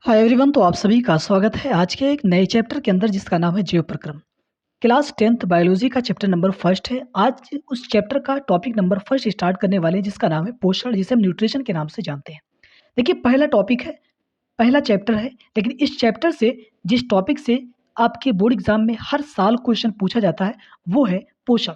Hi everyone, तो आप सभी का स्वागत है आज के एक नए चैप्टर के अंदर जिसका नाम है जीव प्रक्रम। क्लास 10th बायोलॉजी का चैप्टर नंबर फर्स्ट है। आज उस चैप्टर का टॉपिक नंबर फर्स्ट स्टार्ट करने वाले हैं जिसका नाम है पोषण, जिसे हम न्यूट्रिशन के नाम से जानते हैं। देखिए, पहला टॉपिक है, पहला चैप्टर है, लेकिन इस चैप्टर से जिस टॉपिक से आपके बोर्ड एग्जाम में हर साल क्वेश्चन पूछा जाता है वो है पोषण।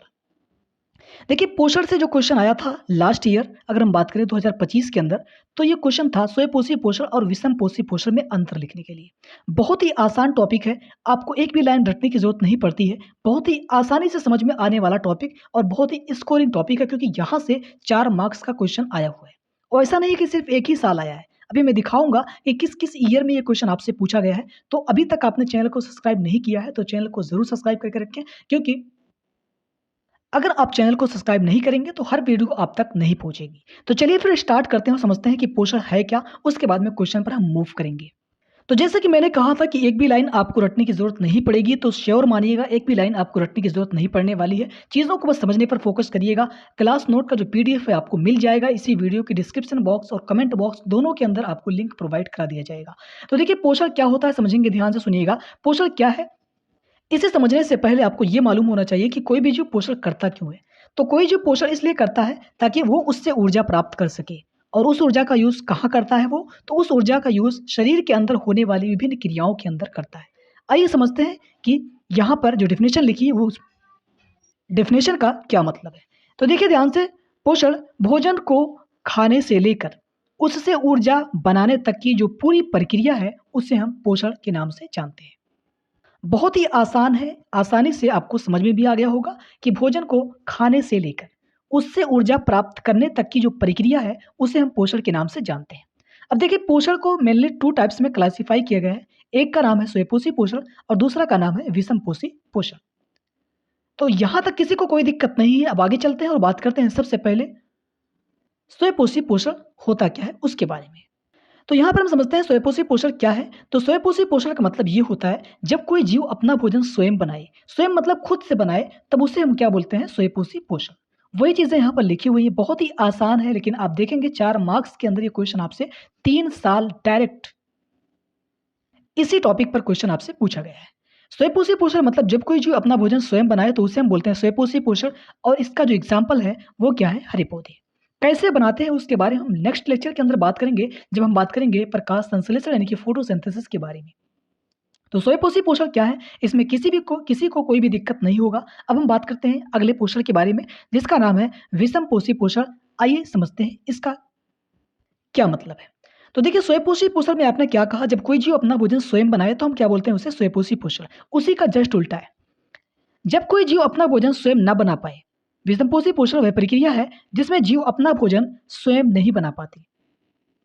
देखिए, पोषण से जो क्वेश्चन आया था लास्ट ईयर, अगर हम बात करें 2025 के अंदर, तो ये क्वेश्चन था स्वयंपोषी पोषण और विषमपोषी पोषण में अंतर लिखने के लिए। बहुत ही आसान टॉपिक है, आपको एक भी लाइन रटने की जरूरत नहीं पड़ती है। बहुत ही आसानी से समझ में आने वाला टॉपिक और बहुत ही स्कोरिंग टॉपिक है, क्योंकि यहाँ से 4 मार्क्स का क्वेश्चन आया हुआ है। और ऐसा नहीं है कि सिर्फ एक ही साल आया है। अभी मैं दिखाऊंगा कि किस किस ईयर में ये क्वेश्चन आपसे पूछा गया है। तो अभी तक आपने चैनल को सब्सक्राइब नहीं किया है तो चैनल को जरूर सब्सक्राइब करके रखें, क्योंकि अगर आप चैनल को सब्सक्राइब नहीं करेंगे तो हर वीडियो आप तक नहीं पहुंचेगी। तो चलिए फिर स्टार्ट करते हैं और समझते हैं कि पोषण है क्या, उसके बाद में क्वेश्चन पर हम मूव करेंगे। तो जैसा कि मैंने कहा था कि एक भी लाइन आपको रटने की जरूरत नहीं पड़ेगी, तो श्योर मानिएगा एक भी लाइन आपको रटने की जरूरत नहीं पड़ने वाली है। चीज़ों को बस समझने पर फोकस करिएगा। क्लास नोट का जो पीडीएफ है आपको मिल जाएगा इसी वीडियो के डिस्क्रिप्शन बॉक्स और कमेंट बॉक्स दोनों के अंदर आपको लिंक प्रोवाइड करा दिया जाएगा। तो देखिए, पोषण क्या होता है समझेंगे, ध्यान से सुनिएगा। पोषण क्या है, इसे समझने से पहले आपको ये मालूम होना चाहिए कि कोई भी जीव पोषण करता क्यों है। तो कोई जीव पोषण इसलिए करता है ताकि वो उससे ऊर्जा प्राप्त कर सके। और उस ऊर्जा का यूज़ कहाँ करता है वो? तो उस ऊर्जा का यूज़ शरीर के अंदर होने वाली विभिन्न क्रियाओं के अंदर करता है। आइए समझते हैं कि यहाँ पर जो डेफिनेशन लिखी है वो उस डेफिनेशन का क्या मतलब है। तो देखिए ध्यान से, पोषण भोजन को खाने से लेकर उससे ऊर्जा बनाने तक की जो पूरी प्रक्रिया है उसे हम पोषण के नाम से जानते हैं। बहुत ही आसान है, आसानी से आपको समझ में भी आ गया होगा कि भोजन को खाने से लेकर उससे ऊर्जा प्राप्त करने तक की जो प्रक्रिया है उसे हम पोषण के नाम से जानते हैं। अब देखिए, पोषण को मेनली 2 टाइप्स में क्लासिफाई किया गया है। एक का नाम है स्वयंपोषी पोषण और दूसरा का नाम है विषमपोषी पोषण। तो यहाँ तक किसी को कोई दिक्कत नहीं है। अब आगे चलते हैं और बात करते हैं सबसे पहले स्वयंपोषी पोषण होता क्या है उसके बारे में। तो यहाँ पर हम समझते हैं स्वयंपोषी पोषण क्या है। तो स्वयंपोषी पोषण का मतलब ये होता है जब कोई जीव अपना भोजन स्वयं बनाए, स्वयं मतलब खुद से बनाए, तब उसे हम क्या बोलते हैं? स्वयंपोषी पोषण। वही चीजें यहाँ पर लिखी हुई है, बहुत ही आसान है, लेकिन आप देखेंगे 4 मार्क्स के अंदर ये क्वेश्चन आपसे 3 साल डायरेक्ट इसी टॉपिक पर क्वेश्चन आपसे पूछा गया है। स्वयंपोषी पोषण मतलब जब कोई जीव अपना भोजन स्वयं बनाए तो उसे हम बोलते हैं स्वयंपोषी पोषण। और इसका जो एग्जाम्पल है वो क्या है? हरे पौधे। कैसे बनाते हैं उसके बारे में हम नेक्स्ट लेक्चर के अंदर बात करेंगे, जब हम बात करेंगे प्रकाश संश्लेषण यानी कि फोटोसिंथेसिस के बारे में। तो स्वयंपोषी पोषण क्या है, इसमें किसी को कोई भी दिक्कत नहीं होगा। अब हम बात करते हैं अगले पोषण के बारे में जिसका नाम है विषमपोषी पोषण। आइए समझते हैं इसका क्या मतलब है। तो देखिए, स्वयंपोषी पोषण में आपने क्या कहा, जब कोई जीव अपना भोजन स्वयं बनाए तो हम क्या बोलते हैं? उसे स्वयंपोषी पोषण। उसी का जस्ट उल्टा है, जब कोई जीव अपना भोजन स्वयं ना बना पाए। विषमपोषी पोषण वह प्रक्रिया है जिसमें जीव अपना भोजन स्वयं नहीं बना पाते।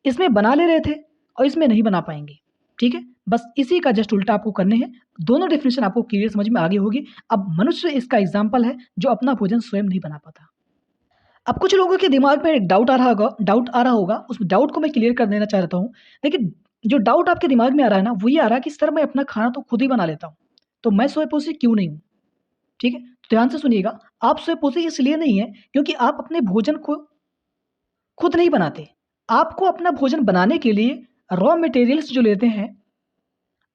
इसमें बना ले रहे थे और इसमें नहीं बना पाएंगे। ठीक है, बस इसी का जस्ट उल्टा आपको करने हैं। दोनों डेफिनेशन आपको क्लियर समझ में आ गई होगी। अब मनुष्य इसका एग्जाम्पल है जो अपना भोजन स्वयं नहीं बना पाता। अब कुछ लोगों के दिमाग में एक डाउट आ रहा होगा, उस डाउट को मैं क्लियर कर देना चाहता हूँ। लेकिन जो डाउट आपके दिमाग में आ रहा है ना, वो ये आ रहा है कि सर मैं अपना खाना तो खुद ही बना लेता हूँ, तो मैं स्वयंपोषी क्यों नहीं हूँ? ठीक है, तो ध्यान से सुनिएगा। आप स्वयंपोषी इसलिए नहीं है क्योंकि आप अपने भोजन को खुद नहीं बनाते। आपको अपना भोजन बनाने के लिए रॉ मटेरियल्स जो लेते हैं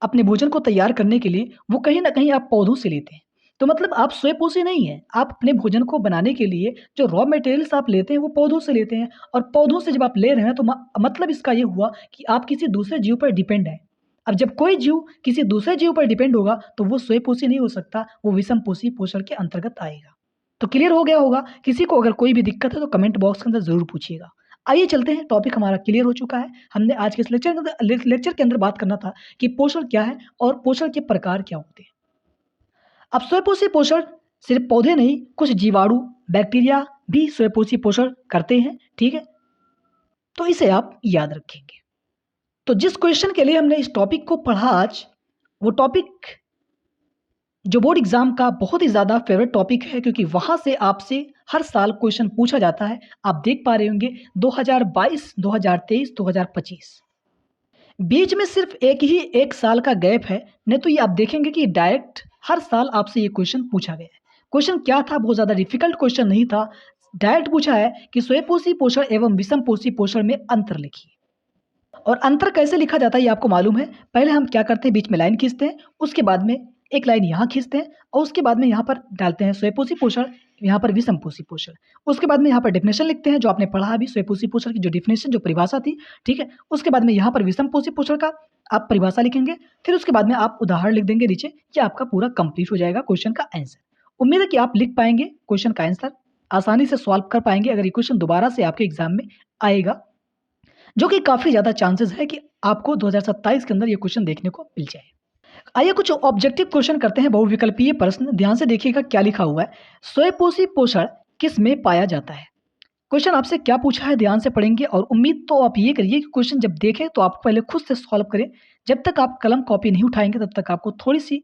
अपने भोजन को तैयार करने के लिए, वो कहीं न कहीं आप पौधों से लेते हैं। तो मतलब आप स्वयंपोषी नहीं हैं। आप अपने भोजन को बनाने के लिए जो रॉ मटेरियल्स आप लेते हैं वो पौधों से लेते हैं, और पौधों से जब आप ले रहे हैं तो मतलब इसका ये हुआ कि आप किसी दूसरे जीव पर डिपेंड हैं। अब जब कोई जीव किसी दूसरे जीव पर डिपेंड होगा तो वो स्वयंपोषी नहीं हो सकता, वो विषमपोषी पोषण के अंतर्गत आएगा। तो क्लियर हो गया होगा। किसी को अगर कोई भी दिक्कत है तो कमेंट बॉक्स के अंदर ज़रूर पूछिएगा। आइए चलते हैं, टॉपिक हमारा क्लियर हो चुका है। हमने आज के इस लेक्चर के अंदर बात करना था कि पोषण क्या है और पोषण के प्रकार क्या होते हैं। अब स्वयंपोषी पोषण सिर्फ पौधे नहीं, कुछ जीवाणु, बैक्टीरिया भी स्वयंपोषी पोषण करते हैं। ठीक है, तो इसे आप याद रखेंगे। तो जिस क्वेश्चन के लिए हमने इस टॉपिक को पढ़ा आज, वो टॉपिक जो बोर्ड एग्जाम का बहुत ही ज़्यादा फेवरेट टॉपिक है, क्योंकि वहाँ से आपसे हर साल क्वेश्चन पूछा जाता है। आप देख पा रहे होंगे 2022, 2023, 2025, बीच में सिर्फ एक साल का गैप है। नहीं तो ये आप देखेंगे कि डायरेक्ट हर साल आपसे ये क्वेश्चन पूछा गया है। क्वेश्चन क्या था? बहुत ज़्यादा डिफिकल्ट क्वेश्चन नहीं था। डायरेक्ट पूछा है कि स्वयंपोषी पोषण एवं विषमपोषी पोषण में अंतर लिखिए। और अंतर कैसे लिखा जाता है ये आपको मालूम है। पहले हम क्या करते हैं, बीच में लाइन खींचते हैं, उसके बाद में एक लाइन यहाँ खींचते हैं और उसके बाद में यहाँ पर डालते हैं स्वयंपोषी पोषण, यहाँ पर विषमपोषी पोषण। उसके बाद में यहाँ पर डेफिनेशन लिखते हैं जो आपने पढ़ा अभी, स्वयंपोषी पोषण की जो डेफिनेशन जो परिभाषा थी, ठीक है। उसके बाद में यहाँ पर विषमपोषी पोषण का आप परिभाषा लिखेंगे, फिर उसके बाद में आप उदाहरण लिख देंगे नीचे। ये आपका पूरा कंप्लीट हो जाएगा क्वेश्चन का आंसर। उम्मीद है कि आप लिख पाएंगे क्वेश्चन का आंसर, आसानी से सॉल्व कर पाएंगे अगर ये क्वेश्चन दोबारा से आपके एग्जाम में आएगा, जो कि काफ़ी ज़्यादा चांसेस है कि आपको 2027 के अंदर ये क्वेश्चन देखने को मिल जाए। आइए कुछ ऑब्जेक्टिव क्वेश्चन करते हैं, बहुविकल्पीय प्रश्न। ध्यान से देखिएगा क्या लिखा हुआ है। स्वयंपोषी पोषण किस में पाया जाता है? क्वेश्चन आपसे क्या पूछा है, ध्यान से पढ़ेंगे और उम्मीद तो आप ये करिए कि क्वेश्चन जब देखें तो आप पहले खुद से सॉल्व करें। जब तक आप कलम कॉपी नहीं उठाएंगे तब तक आपको थोड़ी सी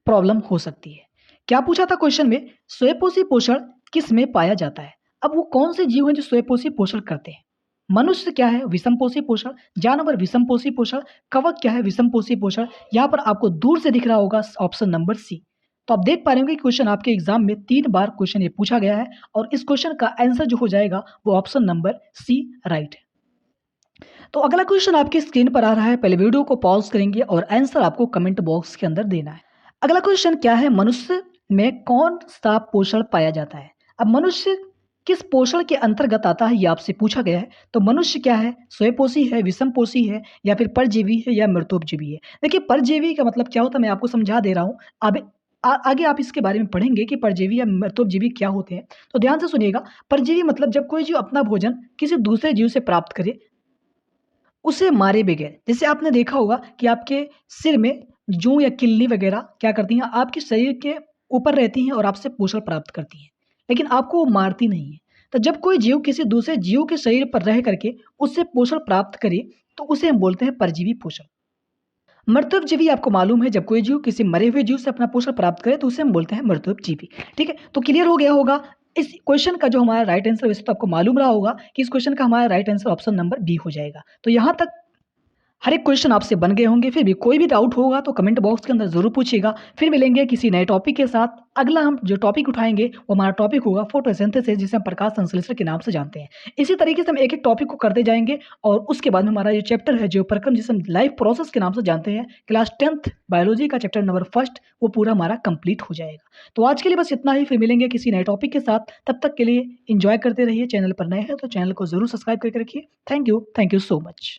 प्रॉब्लम हो सकती है। क्या पूछा था क्वेश्चन में, स्वयंपोषी पोषण किस में पाया जाता है? अब वो कौन से जीव हैं जो स्वयंपोषी पोषण करते हैं? मनुष्य क्या है, विषमपोषी पोषण। जानवर विषमपोषी पोषण। कवक क्या है, विषमपोषी पोषण। यहाँ पर आपको दूर से दिख रहा होगा ऑप्शन नंबर सी। तो आप देख पा रहे होंगे कि क्वेश्चन आपके एग्जाम में 3 बार क्वेश्चन ये पूछा गया है और इस क्वेश्चन का आंसर जो हो जाएगा वो ऑप्शन नंबर सी राइट है। तो अगला क्वेश्चन आपकी स्क्रीन पर आ रहा है, पहले वीडियो को पॉज करेंगे और आंसर आपको कमेंट बॉक्स के अंदर देना है। अगला क्वेश्चन क्या है, मनुष्य में कौन सा पोषण पाया जाता है? अब मनुष्य किस पोषण के अंतर्गत आता है ये आपसे पूछा गया है। तो मनुष्य क्या है, स्वयंपोषी है, विषमपोषी है या फिर परजीवी है या मृतोपजीवी है? देखिए परजीवी का मतलब क्या होता है मैं आपको समझा दे रहा हूँ। अब आगे आप इसके बारे में पढ़ेंगे कि परजीवी या मृतोपजीवी क्या होते हैं। तो ध्यान से सुनिएगा। परजीवी मतलब जब कोई जीव अपना भोजन किसी दूसरे जीव से प्राप्त करे उसे मारे बगैर। जैसे आपने देखा होगा कि आपके सिर में जूं या किल्ली वगैरह क्या करती हैं, आपके शरीर के ऊपर रहती हैं और आपसे पोषण प्राप्त करती हैं, लेकिन आपको वो मारती नहीं है। तो जब कोई जीव किसी दूसरे जीव के शरीर पर रह करके उससे पोषण प्राप्त करे तो उसे हम बोलते हैं परजीवी पोषण। मृतोपजीवी आपको मालूम है, जब कोई जीव किसी मरे हुए जीव से अपना पोषण प्राप्त करे तो उसे हम बोलते हैं मृतोपजीवी। ठीक है, तो क्लियर हो गया होगा इस क्वेश्चन का जो हमारा राइट आंसर, वैसे तो आपको मालूम रहा होगा कि इस क्वेश्चन का हमारा right answer option number B हो जाएगा। तो यहाँ तक हर एक क्वेश्चन आपसे बन गए होंगे। फिर भी कोई भी डाउट होगा तो कमेंट बॉक्स के अंदर जरूर पूछिएगा। फिर मिलेंगे किसी नए टॉपिक के साथ। अगला हम जो टॉपिक उठाएंगे वो हमारा टॉपिक होगा फोटोसिंथेसिस, जिसे हम प्रकाश संश्लेषण के नाम से जानते हैं। इसी तरीके से हम एक एक टॉपिक को करते जाएंगे और उसके बाद में हमारा ये चैप्टर है जो प्रक्रम, जिसे हम लाइफ प्रोसेस के नाम से जानते हैं, क्लास 10th बायोलॉजी का चैप्टर नंबर 1 वो पूरा हमारा कंप्लीट हो जाएगा। तो आज के लिए बस इतना ही, फिर मिलेंगे किसी नए टॉपिक के साथ। तब तक के लिए इंजॉय करते रहिए। चैनल पर नए हैं तो चैनल को जरूर सब्सक्राइब करके रखिए। Thank you so much.